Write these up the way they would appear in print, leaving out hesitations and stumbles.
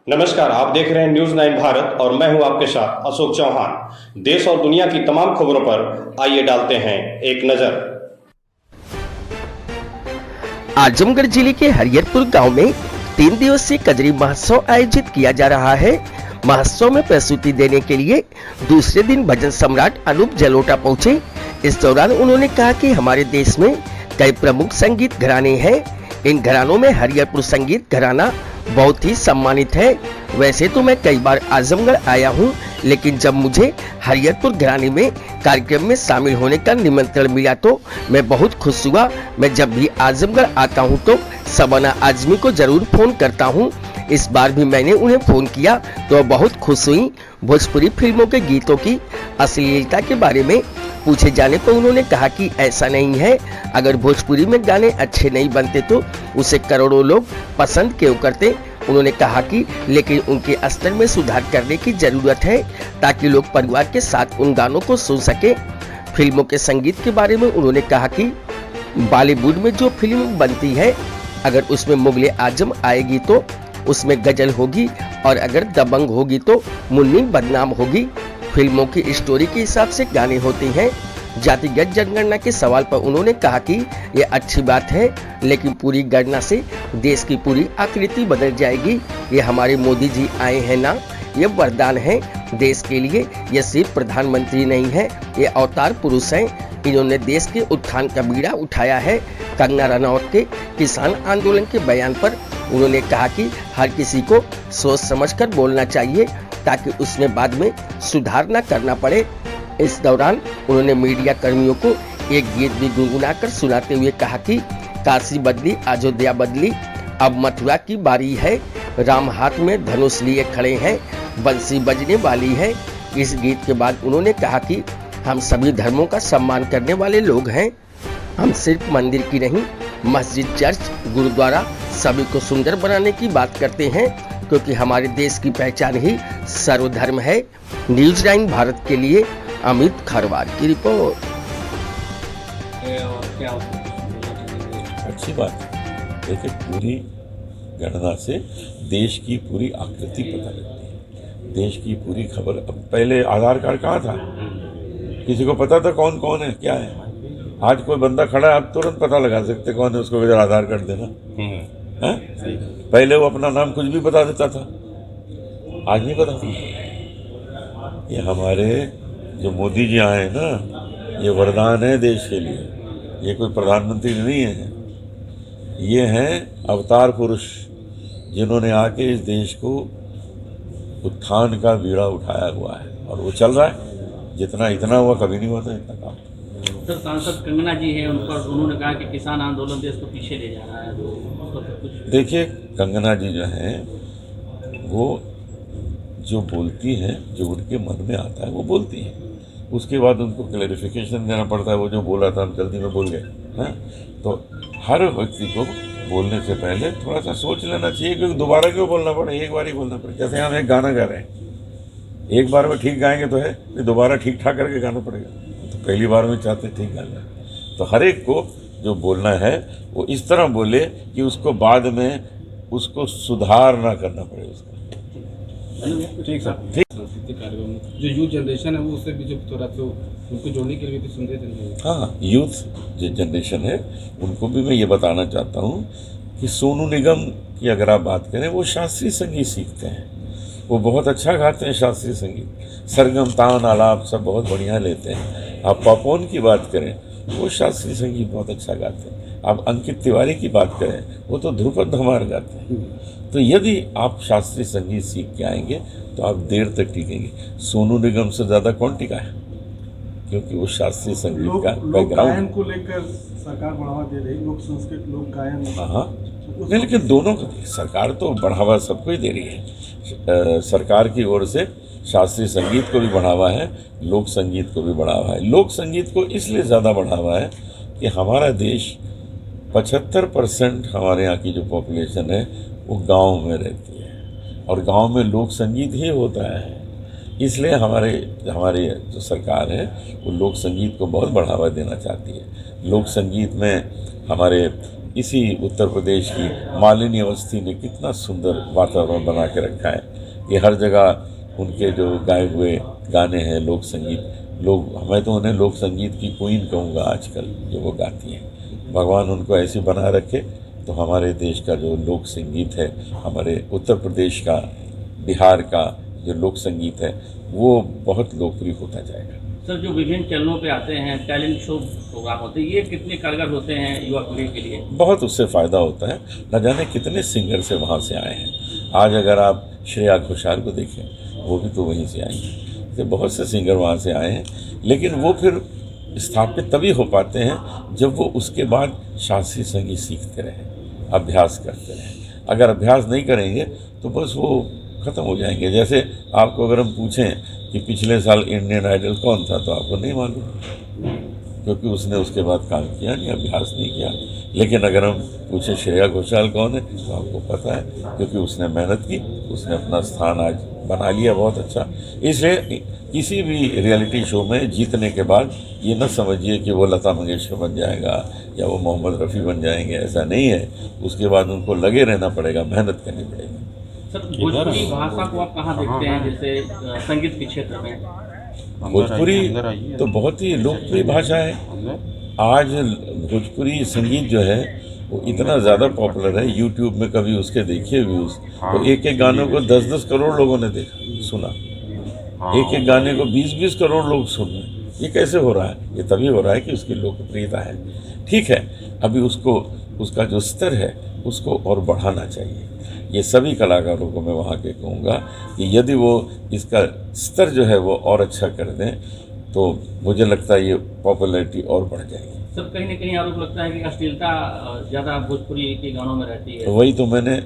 नमस्कार, आप देख रहे हैं न्यूज 9 भारत और मैं हूं आपके साथ अशोक चौहान। देश और दुनिया की तमाम खबरों पर आइए डालते हैं एक नजर। आजमगढ़ जिले के हरिहरपुर गांव में 3 दिवसीय कजरी महोत्सव आयोजित किया जा रहा है। महोत्सव में प्रस्तुति देने के लिए दूसरे दिन भजन सम्राट अनूप जलोटा पहुंचे। इस दौरान उन्होंने कहा कि हमारे देश में कई प्रमुख संगीत घराने हैं। इन घरानों में हरिहरपुर संगीत घराना बहुत ही सम्मानित है। वैसे तो मैं कई बार आजमगढ़ आया हूं, लेकिन जब मुझे हरिहरपुर घराने में कार्यक्रम में शामिल होने का निमंत्रण मिला तो मैं बहुत खुश हुआ। मैं जब भी आजमगढ़ आता हूं तो शबाना आजमी को जरूर फोन करता हूं। इस बार भी मैंने उन्हें फोन किया तो बहुत खुश हुई। भोजपुरी फिल्मों के गीतों की अश्लीलता के बारे में पूछे जाने पर उन्होंने कहा कि ऐसा नहीं है। अगर भोजपुरी में गाने अच्छे नहीं बनते तो उसे करोड़ों लोग पसंद क्यों करते। उन्होंने कहा कि लेकिन उनके स्तर में सुधार करने की जरूरत है ताकि लोग परिवार के साथ उन गानों को सुन सके। फिल्मों के संगीत के बारे में उन्होंने कहा कि बॉलीवुड में जो फिल्म बनती है, अगर उसमें मुगले आजम आएगी तो उसमें गजल होगी, और अगर दबंग होगी तो मुन्नी बदनाम होगी। फिल्मों की स्टोरी के हिसाब से गाने होते हैं। जातिगत जनगणना के सवाल पर उन्होंने कहा कि यह अच्छी बात है, लेकिन पूरी गणना से देश की पूरी आकृति बदल जाएगी। ये हमारे मोदी जी आए हैं ना, ये वरदान है देश के लिए। ये सिर्फ प्रधानमंत्री नहीं है, ये अवतार पुरुष हैं। इन्होंने देश के उत्थान का बीड़ा उठाया है। कंगना रनौत के किसान आंदोलन के बयान पर उन्होंने कहा कि हर किसी को सोच समझकर बोलना चाहिए ताकि उसमें बाद में सुधार न करना पड़े। इस दौरान उन्होंने मीडिया कर्मियों को एक गीत भी गुनगुनाकर सुनाते हुए कहा कि काशी बदली अयोध्या बदली, अब मथुरा की बारी है। राम हाथ में धनुष लिए खड़े हैं, बंसी बजने वाली है। इस गीत के बाद उन्होंने कहा कि हम सभी धर्मों का सम्मान करने वाले लोग हैं। हम सिर्फ मंदिर की नहीं, मस्जिद, चर्च, गुरुद्वारा सभी को सुंदर बनाने की बात करते हैं, क्योंकि हमारे देश की पहचान ही सर्वधर्म है। न्यूज 9 भारत के लिए अमित खरवार की रिपोर्ट। अच्छी बात है। देखिए, पूरी गणना से देश की पूरी आकृति पता लगती है, देश की पूरी खबर। अब पहले आधार कार्ड कहाँ था, किसी को पता था कौन कौन है क्या है। आज कोई बंदा खड़ा है, आप तुरंत पता लगा सकते कौन है, उसको इधर आधार कार्ड देना है। पहले वो अपना नाम कुछ भी बता देता था, आज नहीं बताता। ये हमारे जो मोदी जी आए हैं ना, ये वरदान है देश के लिए। ये कोई प्रधानमंत्री नहीं है, ये हैं अवतार पुरुष, जिन्होंने आके इस देश को उत्थान का बीड़ा उठाया हुआ है, और वो चल रहा है। जितना इतना हुआ कभी नहीं हुआ था इतना काम। सर, सांसद कंगना जी हैं, उन पर उन्होंने कहा कि किसान आंदोलन देश को पीछे ले जा रहा है, तो कुछ देखिए, कंगना जी जो हैं वो जो बोलती हैं, जो उनके मन में आता है वो बोलती हैं। उसके बाद उनको क्लैरिफिकेशन देना पड़ता है। वो जो बोला था हम जल्दी में बोल गए हैं, तो हर व्यक्ति को बोलने से पहले थोड़ा सा सोच लेना चाहिए, क्योंकि दोबारा क्यों बोलना पड़े, एक बार ही बोलना पड़े। जैसे हम एक गाना गा रहे हैं, एक बार में ठीक गाएंगे तो है, दोबारा ठीक ठाक करके गाना पड़ेगा। तो पहली बार में चाहते ठीक गाना, तो हर एक को जो बोलना है वो इस तरह बोले कि उसको बाद में उसको सुधार ना करना पड़े उसका। ठीक सर, ठीक। जो यूथ जनरेशन है वो उससे भी जो थोड़ा तो उनको जोड़ने के लिए भी संदेश देंगे। हाँ, यूथ जो जनरेशन है उनको भी मैं ये बताना चाहता हूँ कि सोनू निगम की अगर आप बात करें, वो शास्त्रीय संगीत सीखते हैं, वो बहुत अच्छा गाते हैं शास्त्रीय संगीत, सरगम, तान, आलाप सब बहुत बढ़िया लेते हैं। आप पापोन की बात करें, वो शास्त्रीय संगीत बहुत अच्छा गाते हैं। आप अंकित तिवारी की बात करें, वो तो ध्रुपद धमार गाते हैं। तो यदि आप शास्त्रीय संगीत सीख के आएंगे तो आप देर तक टिकेंगे। सोनू निगम से ज़्यादा कौन टिका है, क्योंकि वो शास्त्रीय संगीत का बैकग्राउंड को लेकर सरकार बढ़ावा दे रही, लोक संस्कृत, लोक गायन। हाँ, नहीं, लेकिन दोनों को सरकार तो बढ़ावा सबको ही दे रही है। सरकार की ओर से शास्त्रीय संगीत को भी बढ़ावा है, लोक संगीत को भी बढ़ावा है। लोक संगीत को इसलिए ज़्यादा बढ़ावा है कि हमारा देश 75% हमारे यहाँ की जो पॉपुलेशन है वो गांव में रहती है, और गांव में लोक संगीत ही होता है। इसलिए हमारी जो सरकार है वो लोक संगीत को बहुत बढ़ावा देना चाहती है। लोक संगीत में हमारे इसी उत्तर प्रदेश की मालिनी अवस्थी ने कितना सुंदर वातावरण बना के रखा है कि हर जगह उनके जो गाए हुए गाने हैं लोक संगीत, मैं तो उन्हें लोक संगीत की क्वीन कहूँगा आजकल जो वो गाती हैं। भगवान उनको ऐसी बना रखे तो हमारे देश का जो लोक संगीत है, हमारे उत्तर प्रदेश का, बिहार का जो लोक संगीत है वो बहुत लोकप्रिय होता जाएगा। सर, जो विभिन्न चैनलों पे आते हैं टैलेंट शो प्रोग्राम होते हैं, ये कितने कारगर होते हैं युवा पीढ़ी के लिए? बहुत उससे फ़ायदा होता है। न जाने कितने सिंगर से वहाँ से आए हैं। आज अगर आप श्रेया घोषाल को देखें, वो भी तो वहीं से आई हैं। तो बहुत से सिंगर वहाँ से आए हैं, लेकिन वो फिर स्थापित तभी हो पाते हैं जब वो उसके बाद शास्त्रीय संगीत सीखते रहें, अभ्यास करते रहें। अगर अभ्यास नहीं करेंगे तो बस वो ख़त्म हो जाएंगे। जैसे आपको अगर हम पूछें कि पिछले साल इंडियन आइडल कौन था तो आपको नहीं मालूम, क्योंकि उसने उसके बाद काम किया नहीं, अभ्यास नहीं किया। लेकिन अगर हम पूछें श्रेया घोषाल कौन है तो आपको पता है, क्योंकि उसने मेहनत की, उसने अपना स्थान आज बना लिया बहुत अच्छा। इसलिए किसी भी रियलिटी शो में जीतने के बाद ये न समझिए कि वो लता मंगेशकर बन जाएगा या वो मोहम्मद रफ़ी बन जाएंगे, ऐसा नहीं है। उसके बाद उनको लगे रहना पड़ेगा, मेहनत करनी पड़ेगी। सर, भोजपुरी भाषा को आप कहाँ देखते हैं, जैसे संगीत के क्षेत्र में? भोजपुरी तो बहुत ही लोकप्रिय भाषा है। आज भोजपुरी संगीत जो है वो इतना ज़्यादा पॉपुलर है, यूट्यूब में कभी उसके देखिए व्यूज़ तो एक एक गानों को 10-10 करोड़ लोगों ने देखा सुना, एक एक गाने को 20-20 करोड़ लोग सुन रहे हैं। ये कैसे हो रहा है? ये तभी हो रहा है कि उसकी लोकप्रियता है। ठीक है, अभी उसका जो स्तर है उसको और बढ़ाना चाहिए। ये सभी कलाकारों को मैं वहाँ के कहूँगा कि यदि वो इसका स्तर जो है वो और अच्छा कर दें तो मुझे लगता है ये पॉपुलैरिटी और बढ़ जाएगी। सर, कहीं न कहीं आरोप लगता है कि अश्लीलता ज़्यादा भोजपुरी के गानों में रहती है। वही तो मैंने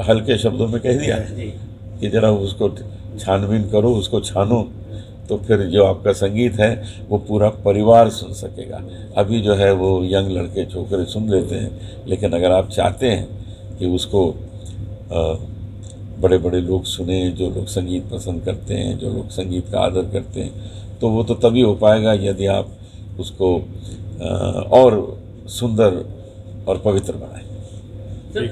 हल्के शब्दों में कह दिया कि जरा उसको छानबीन करो, उसको छानो, तो फिर जो आपका संगीत है वो पूरा परिवार सुन सकेगा। अभी जो है वो यंग लड़के छोकरे सुन लेते हैं, लेकिन अगर आप चाहते हैं कि उसको बड़े बड़े लोग सुने, जो लोग संगीत पसंद करते हैं, जो लोग संगीत का आदर करते हैं, तो वो तो तभी हो पाएगा यदि आप उसको और सुंदर और पवित्र बनाएं। सर,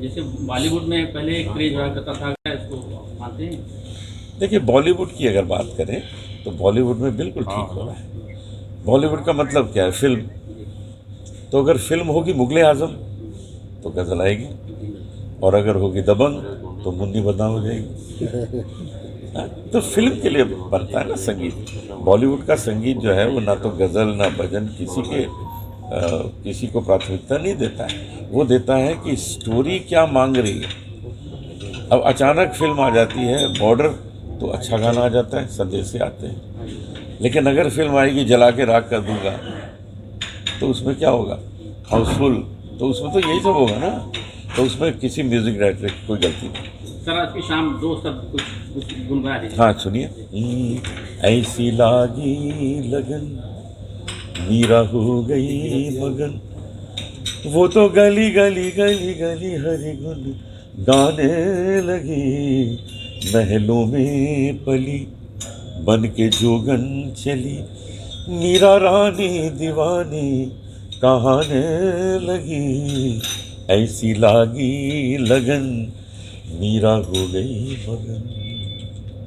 जैसे बॉलीवुड में पहले एक क्रेज हुआ करता था, क्या इसको मानते हैं? देखिए, बॉलीवुड की अगर बात करें तो बॉलीवुड में बिल्कुल ठीक हो रहा है। बॉलीवुड का मतलब क्या है? फिल्म। तो अगर फिल्म होगी मुगले आजम तो गज़ल आएगी, और अगर होगी दबंग तो मुन्नी बदनाम हो जाएगी। तो फिल्म के लिए बनता है ना संगीत। बॉलीवुड का संगीत जो है वो ना तो गज़ल ना भजन किसी को प्राथमिकता नहीं देता है। वो देता है कि स्टोरी क्या मांग रही है। अब अचानक फिल्म आ जाती है, बॉर्डर, तो अच्छा गाना आ जाता है, संदेश से आते हैं। लेकिन अगर फिल्म आएगी जला के राख कर दूंगा तो उसमें क्या होगा? हाउसफुल, तो उसमें तो यही सब होगा ना। तो उसमें किसी म्यूजिक डायरेक्टर की कोई गलती नहीं। सर, आज की शाम दो सब कुछ गुनगुना दीजिए। हाँ, सुनिए। ऐसी लागी लगन, मीरा हो गई मगन, वो तो गली गली गली गली हरि गुन गाने लगी, महलों में पली बन के जोगन चली, मीरा रानी दीवानी कहाने लगी, ऐसी लागी लगन मीरा हो गई मगन।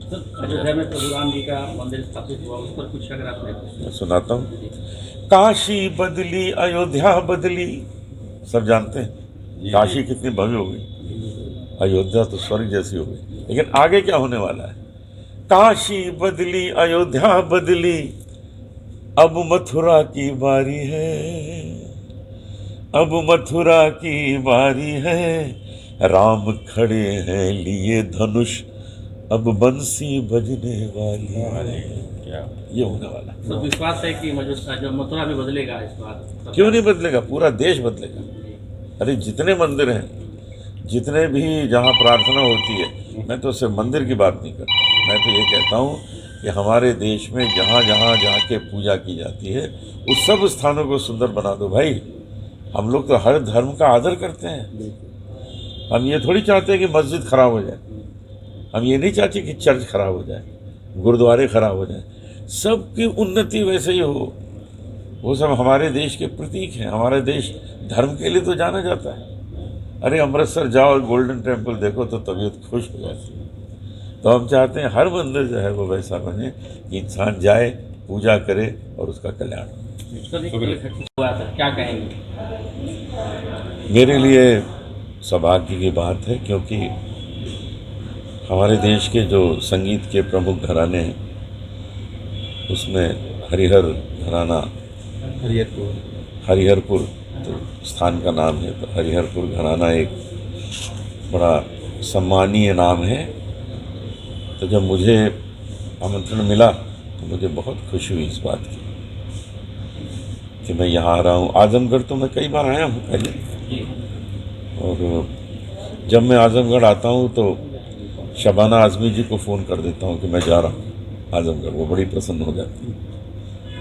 सर, अयोध्या में प्रभु राम जी का मंदिर स्थापित हुआ, उस पर कुछ अगर आपने? मैं सुनाता हूँ। काशी बदली अयोध्या बदली, सब जानते हैं काशी कितनी भव्य हो गई, अयोध्या तो स्वर्ग जैसी हो गई। लेकिन आगे क्या होने वाला है? काशी बदली अयोध्या बदली, अब मथुरा की बारी है, अब मथुरा की बारी है, राम खड़े हैं लिए धनुष, अब बंसी बजने वाली है। ये होने वाला है। सर, विश्वास है कि जो मथुरा भी बदलेगा इस बार? क्यों नहीं बदलेगा? पूरा देश बदलेगा। अरे जितने मंदिर हैं, जितने भी जहाँ प्रार्थना होती है, मैं तो सिर्फ मंदिर की बात नहीं करता, मैं तो ये कहता हूँ कि हमारे देश में जहाँ जहाँ जाके पूजा की जाती है उस सब स्थानों को सुंदर बना दो भाई। हम लोग तो हर धर्म का आदर करते हैं। हम ये थोड़ी चाहते हैं कि मस्जिद खराब हो जाए, हम ये नहीं चाहते कि चर्च खराब हो जाए, गुरुद्वारे खराब हो जाए, सबकी उन्नति वैसे ही हो। वो सब हमारे देश के प्रतीक हैं। हमारा देश धर्म के लिए तो जाना जाता है। अरे अमृतसर जाओ, गोल्डन टेम्पल देखो तो तबीयत खुश हो जाती है। तो हम चाहते हैं हर मंदिर जो है वो वैसा बने कि इंसान जाए, पूजा करे और उसका कल्याण हो। सर एक हुआ था, क्या कहेंगे? मेरे लिए सौभाग्य की बात है, क्योंकि हमारे देश के जो संगीत के प्रमुख घराने हैं उसमें हरिहर घराना, हरिहरपुर तो स्थान का नाम है, तो हरिहरपुर घराना एक बड़ा सम्मानीय नाम है। तो जब मुझे आमंत्रण मिला तो मुझे बहुत खुशी हुई इस बात की कि मैं यहाँ आ रहा हूँ। आजमगढ़ तो मैं कई बार आया हूँ पहले, और जब मैं आजमगढ़ आता हूँ तो शबाना आज़मी जी को फ़ोन कर देता हूँ कि मैं जा रहा हूँ आजमगढ़। वो बड़ी प्रसन्न हो जाती है।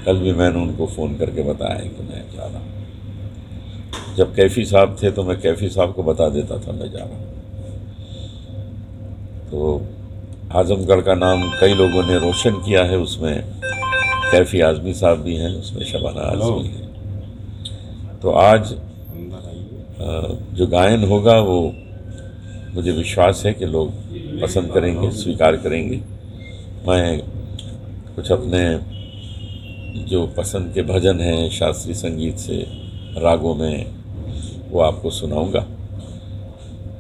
कल भी मैंने उनको फ़ोन करके बताया कि मैं जा रहा हूँ। जब कैफ़ी साहब थे तो मैं कैफ़ी साहब को बता देता था मैं जा रहा हूँ। तो आजमगढ़ का नाम कई लोगों ने रोशन किया है। उसमें कैफ़ी आज़मी साहब भी हैं, उसमें शबाना आज़मी है। तो आज जो गायन होगा वो मुझे विश्वास है कि लोग पसंद करेंगे, स्वीकार करेंगे। मैं कुछ अपने जो पसंद के भजन हैं शास्त्रीय संगीत से रागों में, वो आपको सुनाऊंगा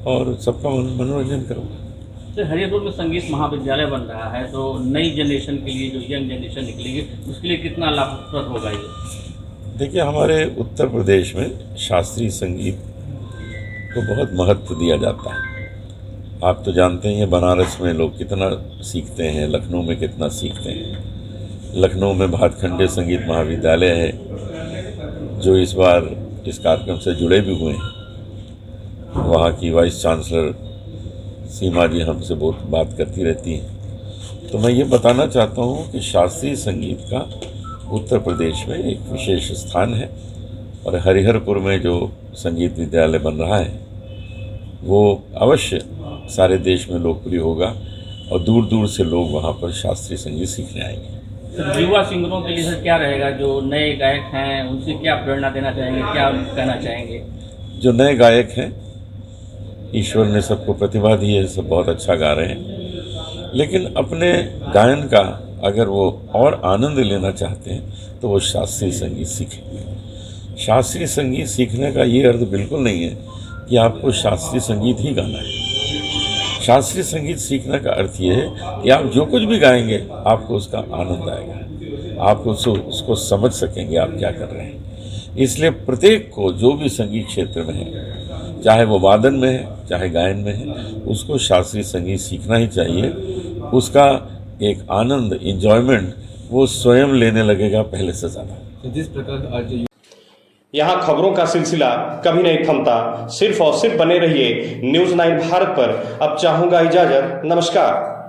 और सबका मनोरंजन करूंगा। तो हरिहरपुर में संगीत महाविद्यालय बन रहा है, तो नई जनरेशन के लिए, जो यंग जनरेशन निकलेगी, उसके लिए कितना लाभप्रद होगा ये? देखिए, हमारे उत्तर प्रदेश में शास्त्रीय संगीत को बहुत महत्व दिया जाता है। आप तो जानते हैं बनारस में लोग कितना सीखते हैं, लखनऊ में कितना सीखते हैं। लखनऊ में भातखंडे संगीत महाविद्यालय है जो इस बार इस कार्यक्रम से जुड़े भी हुए हैं। वहाँ की वाइस चांसलर सीमा जी हमसे बहुत बात करती रहती हैं। तो मैं ये बताना चाहता हूँ कि शास्त्रीय संगीत का उत्तर प्रदेश में एक विशेष स्थान है, और हरिहरपुर में जो संगीत विद्यालय बन रहा है वो अवश्य सारे देश में लोकप्रिय होगा और दूर दूर से लोग वहाँ पर शास्त्रीय संगीत सीखने आएंगे। युवा सिंगरों के लिए सर क्या रहेगा? जो नए गायक हैं उनसे क्या प्रेरणा देना चाहेंगे, क्या कहना चाहेंगे? जो नए गायक हैं, ईश्वर ने सबको प्रतिभा दी है, सब बहुत अच्छा गा रहे हैं, लेकिन अपने गायन का अगर वो और आनंद लेना चाहते हैं तो वो शास्त्रीय संगीत सीखें। शास्त्रीय संगीत सीखने का ये अर्थ बिल्कुल नहीं है कि आपको शास्त्रीय संगीत ही गाना है। शास्त्रीय संगीत सीखने का अर्थ ये है कि आप जो कुछ भी गाएंगे आपको उसका आनंद आएगा, आप उसको समझ सकेंगे आप क्या कर रहे हैं। इसलिए प्रत्येक को जो भी संगीत क्षेत्र में है, चाहे वो वादन में है चाहे गायन में है, उसको शास्त्रीय संगीत सीखना ही चाहिए। उसका एक आनंद, एंजॉयमेंट वो स्वयं लेने लगेगा पहले से ज़्यादा। जिस प्रकार आज यहाँ खबरों का सिलसिला कभी नहीं थमता। सिर्फ और सिर्फ बने रहिए न्यूज़ 9 भारत पर। अब चाहूंगा इजाजत। नमस्कार।